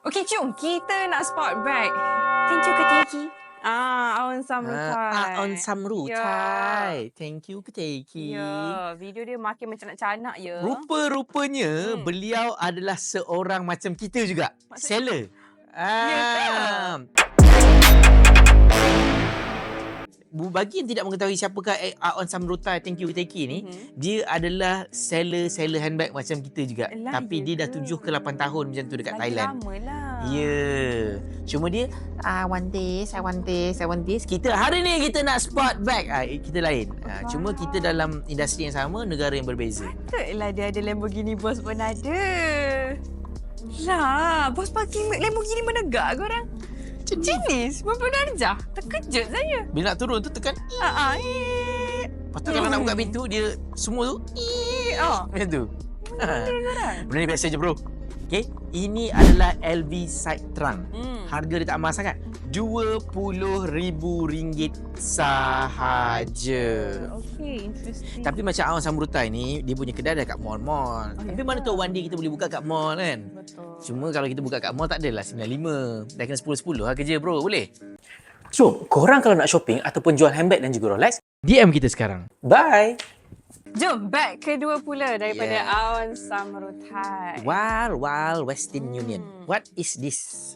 Okey, jom kita nak spot bag. Thank you ke Teki? Aon Samrutai. Aon Samrutai. Thank you ke Teki? Ya, video dia makin mencanak-canak ya. Rupa-rupanya beliau adalah seorang macam kita juga. Seller. Ya ke? Bagi yang tidak mengetahui siapakah Aon Samrutai Thank you ke Teki ni, dia adalah seller handbag macam kita juga. Alah, Tapi ya dia dah ke? 7 ke 8 tahun macam tu dekat Lagi Thailand. lama lah. Ya. Cuma dia I want this. Kita hari ni kita nak spot bag. Kita lain. Cuma kita dalam industri yang sama, negara yang berbeza. Patutlah dia ada Lamborghini Boss pun ada. Lah, bos parking Lamborghini menegak korang. Jenis, berapa darjah? Terkejut saya. Bila nak turun tu tekan. Lepas tu kalau nak buka pintu dia semua tu macam tu. Benda ni biasa je bro. Okay, ini adalah LV Side Trunk. Harga dia tak mahal sangat. RM20,000 sahaja. Okay, interesting. Tapi macam Aon Samrutai ni, dia punya kedai dah kat mall-mall. Tapi mana tahu one day kita boleh buka kat mall kan? Betul. Cuma kalau kita buka kat mall tak adalah 95. Dah kena 10-10 lah kerja bro, boleh? So, korang kalau nak shopping ataupun jual handbag dan juga Rolex, DM kita sekarang. bye! Jom, bag kedua pula daripada Yeah. Aon Samrutai. Wild Western Union. What is this?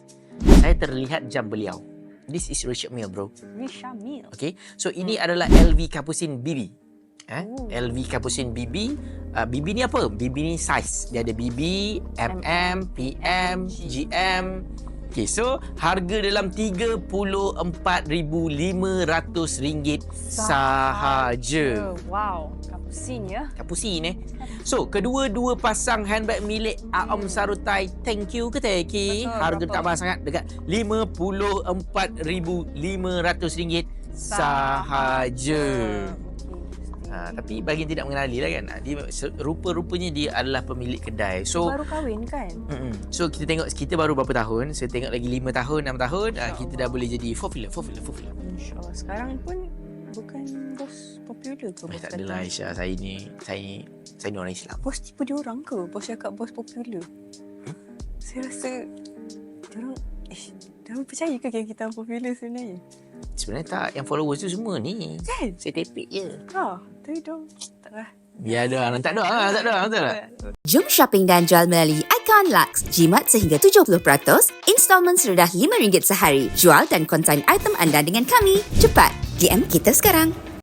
Saya terlihat jam beliau. This is Richard Mille bro. Rishamil. Okay. So ini adalah LV Capucine BB. LV Capucine BB. BB ni apa? BB ni size. Dia ada BB, MM, PM, GM. Okay, so harga dalam RM34,500 sahaja. Wow, kapusin ya. Capucine So, kedua-dua pasang handbag milik Aon Samrutai Thank you ke Teki? Betul, Harga berapa? tak mahal sangat, dekat RM54,500 sahaja. Tapi bagi yang tidak mengenali lah kan, dia rupa-rupanya dia adalah pemilik kedai. So Baru kahwin kan? So kita tengok, kita baru berapa tahun, saya tengok lagi 5 tahun, 6 tahun, kita dah boleh jadi popular. InsyaAllah. Sekarang pun bukan bos popular ke? Bos Tak adalah Aisyah, saya ni orang Islam. Bos tipe dia orang ke? Bos cakap bos popular. Saya rasa diorang percaya ke yang kita popular sebenarnya? Sebenarnya tak, yang followers tu semua ni. Kan? Saya tepik je. Tapi diorang taklah. Biar dah, tak ada, betul tak? Jom shopping dan jual melalui Icon Lux. Jimat sehingga 70%, installment serendah RM5 sehari. Jual dan konsign item anda dengan kami. Cepat, DM kita sekarang.